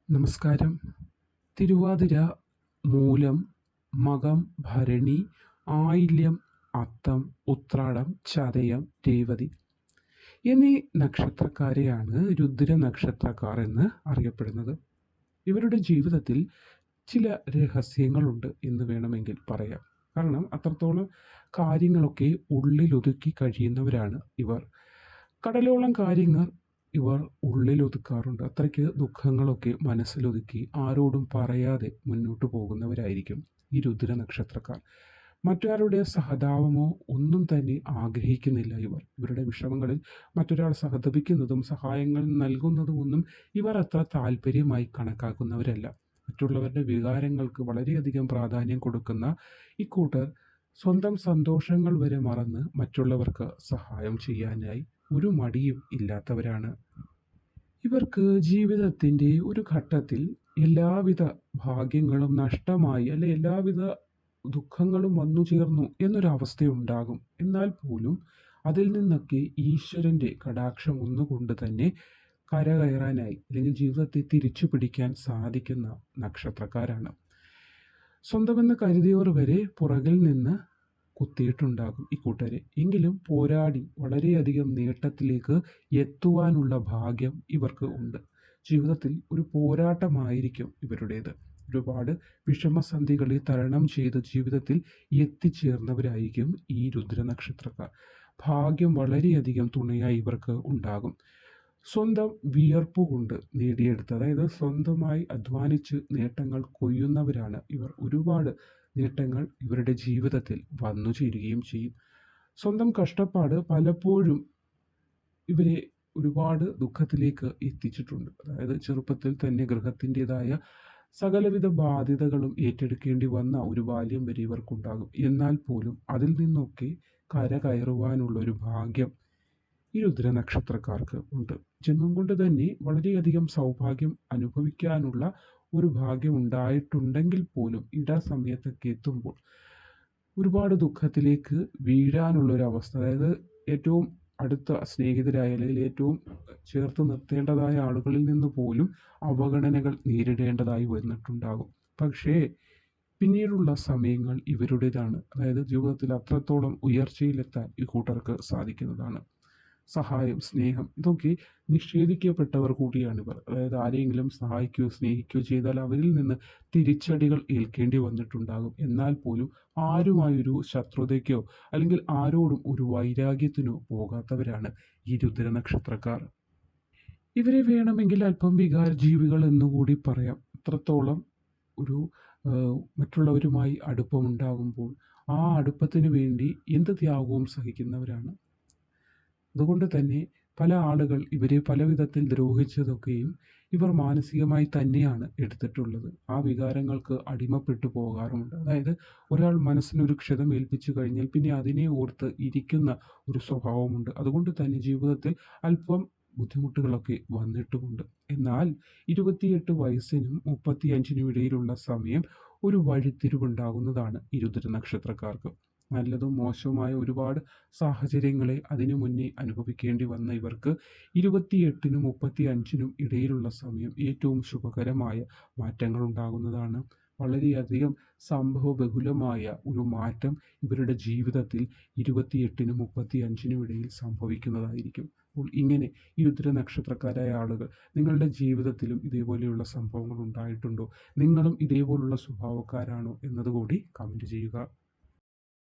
നമസ്കാരം. തിരുവാതിര, മൂലം, മകം, ഭരണി, ആയില്യം, അത്തം, ഉത്രാടം, ചതയം, രേവതി എന്നീ നക്ഷത്രക്കാരെയാണ് രുദ്ര നക്ഷത്രക്കാർ എന്ന് അറിയപ്പെടുന്നത്. ഇവരുടെ ജീവിതത്തിൽ ചില രഹസ്യങ്ങളുണ്ട് എന്ന് വേണമെങ്കിൽ പറയാം. കാരണം അത്രത്തോളം കാര്യങ്ങളൊക്കെ ഉള്ളിലൊതുക്കി കഴിയുന്നവരാണ് ഇവർ. കടലോളം കാര്യങ്ങൾ ഇവർ ഉള്ളിലൊതുക്കാറുണ്ട്. അത്രയ്ക്ക് ദുഃഖങ്ങളൊക്കെ മനസ്സിലൊതുക്കി ആരോടും പറയാതെ മുന്നോട്ട് പോകുന്നവരായിരിക്കും ഈ രുദ്ര നക്ഷത്രക്കാർ. മറ്റാരുടെ സഹതാപമോ ഒന്നും തന്നെ ആഗ്രഹിക്കുന്നില്ല ഇവർ. ഇവരുടെ വിഷമങ്ങളിൽ മറ്റൊരാൾ സഹതപിക്കുന്നതും സഹായങ്ങൾ നൽകുന്നതും ഒന്നും ഇവർ അത്ര താല്പര്യമായി കണക്കാക്കുന്നവരല്ല. മറ്റുള്ളവരുടെ വികാരങ്ങൾക്ക് വളരെയധികം പ്രാധാന്യം കൊടുക്കുന്ന ഇക്കൂട്ടർ സ്വന്തം സന്തോഷങ്ങൾ വരെ മറന്ന് മറ്റുള്ളവർക്ക് സഹായം ചെയ്യാനായി ഒരു മടിയും ഇല്ലാത്തവരാണ്. ഇവർക്ക് ജീവിതത്തിൻ്റെ ഒരു ഘട്ടത്തിൽ എല്ലാവിധ ഭാഗ്യങ്ങളും നഷ്ടമായി, അല്ലെ എല്ലാവിധ ദുഃഖങ്ങളും വന്നു ചേർന്നു എന്നൊരവസ്ഥയുണ്ടാകും. എന്നാൽ പോലും അതിൽ നിന്നൊക്കെ ഈശ്വരൻ്റെ കടാക്ഷം ഒന്നുകൊണ്ട് തന്നെ കരകയറാനായി അല്ലെങ്കിൽ ജീവിതത്തെ തിരിച്ചു പിടിക്കാൻ സാധിക്കുന്ന നക്ഷത്രക്കാരാണ്. സ്വന്തമെന്ന് കരുതിയവർ വരെ പുറകിൽ നിന്ന് കുത്തിയിട്ടുണ്ടാകും ഇക്കൂട്ടരെ. എങ്കിലും പോരാടി വളരെയധികം നേട്ടത്തിലേക്ക് എത്തുവാനുള്ള ഭാഗ്യം ഇവർക്ക് ഉണ്ട്. ജീവിതത്തിൽ ഒരു പോരാട്ടമായിരിക്കും ഇവരുടേത്. ഒരുപാട് വിഷമസന്ധികളെ തരണം ചെയ്ത് ജീവിതത്തിൽ എത്തിച്ചേർന്നവരായിരിക്കും ഈ രുദ്ര നക്ഷത്രക്കാർ. ഭാഗ്യം വളരെയധികം തുണയായി ഇവർക്ക് ഉണ്ടാകും. സ്വന്തം വിയർപ്പ് കൊണ്ട് നേടിയെടുത്ത്, അതായത് സ്വന്തമായി അധ്വാനിച്ച് നേട്ടങ്ങൾ കൊയ്യുന്നവരാണ് ഇവർ. ഒരുപാട് നേട്ടങ്ങൾ ഇവരുടെ ജീവിതത്തിൽ വന്നു ചേരുകയും ചെയ്യും. സ്വന്തം കഷ്ടപ്പാട് പലപ്പോഴും ഇവരെ ഒരുപാട് ദുഃഖത്തിലേക്ക് എത്തിച്ചിട്ടുണ്ട്. അതായത് ചെറുപ്പത്തിൽ തന്നെ ഗൃഹത്തിൻ്റെതായ സകലവിധ ബാധ്യതകളും ഏറ്റെടുക്കേണ്ടി വന്ന ഒരു ബാല്യം വരെ ഇവർക്കുണ്ടാകും. എന്നാൽ പോലും അതിൽ നിന്നൊക്കെ കരകയറുവാനുള്ള ഒരു ഭാഗ്യം ഈ രുദ്ര നക്ഷത്രക്കാർക്ക് ഉണ്ട്. ജന്മം കൊണ്ട് തന്നെ വളരെയധികം സൗഭാഗ്യം അനുഭവിക്കാനുള്ള ഒരു ഭാഗ്യം ഉണ്ടായിട്ടുണ്ടെങ്കിൽ പോലും സമയത്തൊക്കെ എത്തുമ്പോൾ ഒരുപാട് ദുഃഖത്തിലേക്ക് വീഴാനുള്ളൊരവസ്ഥ, അതായത് ഏറ്റവും അടുത്ത സ്നേഹിതരായ അല്ലെങ്കിൽ ഏറ്റവും ചേർത്ത് നിർത്തേണ്ടതായ ആളുകളിൽ നിന്ന് പോലും അവഗണനകൾ നേരിടേണ്ടതായി വന്നിട്ടുണ്ടാകും. പക്ഷേ പിന്നീടുള്ള സമയങ്ങൾ ഇവരുടേതാണ്. അതായത് ജീവിതത്തിൽ അത്രത്തോളം ഉയർച്ചയിലെത്താൻ ഈ കൂട്ടർക്ക് സാധിക്കുന്നതാണ്. സഹായം, സ്നേഹം ഇതൊക്കെ നിഷേധിക്കപ്പെട്ടവർ കൂടിയാണിവർ. അതായത് ആരെങ്കിലും സഹായിക്കുകയോ സ്നേഹിക്കുകയോ ചെയ്താൽ അവരിൽ നിന്ന് തിരിച്ചടികൾ ഏൽക്കേണ്ടി വന്നിട്ടുണ്ടാകും. എന്നാൽ പോലും ആരുമായൊരു ശത്രുതയ്ക്കോ അല്ലെങ്കിൽ ആരോടും ഒരു വൈരാഗ്യത്തിനോ പോകാത്തവരാണ് ഈ രുദ്ര നക്ഷത്രക്കാർ. ഇവരെ വേണമെങ്കിൽ അല്പം വികാര ജീവികൾ എന്നുകൂടി പറയാം. അത്രത്തോളം ഒരു മറ്റുള്ളവരുമായി അടുപ്പമുണ്ടാകുമ്പോൾ ആ അടുപ്പത്തിന് വേണ്ടി എന്ത് ത്യാഗവും സഹിക്കുന്നവരാണ്. അതുകൊണ്ട് തന്നെ പല ആളുകൾ ഇവരെ പല വിധത്തിൽ ദ്രോഹിച്ചതൊക്കെയും ഇവർ മാനസികമായി തന്നെയാണ് എടുത്തിട്ടുള്ളത്. ആ വികാരങ്ങൾക്ക് അടിമപ്പെട്ടു പോകാറുമുണ്ട്. അതായത് ഒരാൾ മനസ്സിനൊരു ക്ഷതം ഏൽപ്പിച്ചു കഴിഞ്ഞാൽ പിന്നെ അതിനെ ഓർത്ത് ഇരിക്കുന്ന ഒരു സ്വഭാവമുണ്ട്. അതുകൊണ്ട് തന്നെ ജീവിതത്തിൽ അല്പം ബുദ്ധിമുട്ടുകളൊക്കെ വന്നിട്ടുമുണ്ട്. എന്നാൽ 28 വയസ്സിനും 35 ഇടയിലുള്ള സമയം ഒരു വഴിത്തിരിവുണ്ടാകുന്നതാണ് ഈ രുദ്ര നക്ഷത്രക്കാർക്ക്. നല്ലതും മോശവുമായ ഒരുപാട് സാഹചര്യങ്ങളെ അതിനു മുന്നേ അനുഭവിക്കേണ്ടി വന്ന ഇവർക്ക് 28നും 35നും ഇടയിലുള്ള സമയം ഏറ്റവും ശുഭകരമായ മാറ്റങ്ങൾ ഉണ്ടാകുന്നതാണ്. വളരെയധികം സംഭവബഹുലമായ ഒരു മാറ്റം ഇവരുടെ ജീവിതത്തിൽ 28നും 35നും ഇടയിൽ സംഭവിക്കുന്നതായിരിക്കും. അപ്പോൾ ഇങ്ങനെ ഈ രുദ്ര നക്ഷത്രക്കാരായ ആളുകൾ നിങ്ങളുടെ ജീവിതത്തിലും ഇതേപോലെയുള്ള സംഭവങ്ങൾ ഉണ്ടായിട്ടുണ്ടോ? നിങ്ങളും ഇതേപോലുള്ള സ്വഭാവക്കാരാണോ എന്നതുകൂടി കമൻറ്റ് ചെയ്യുക.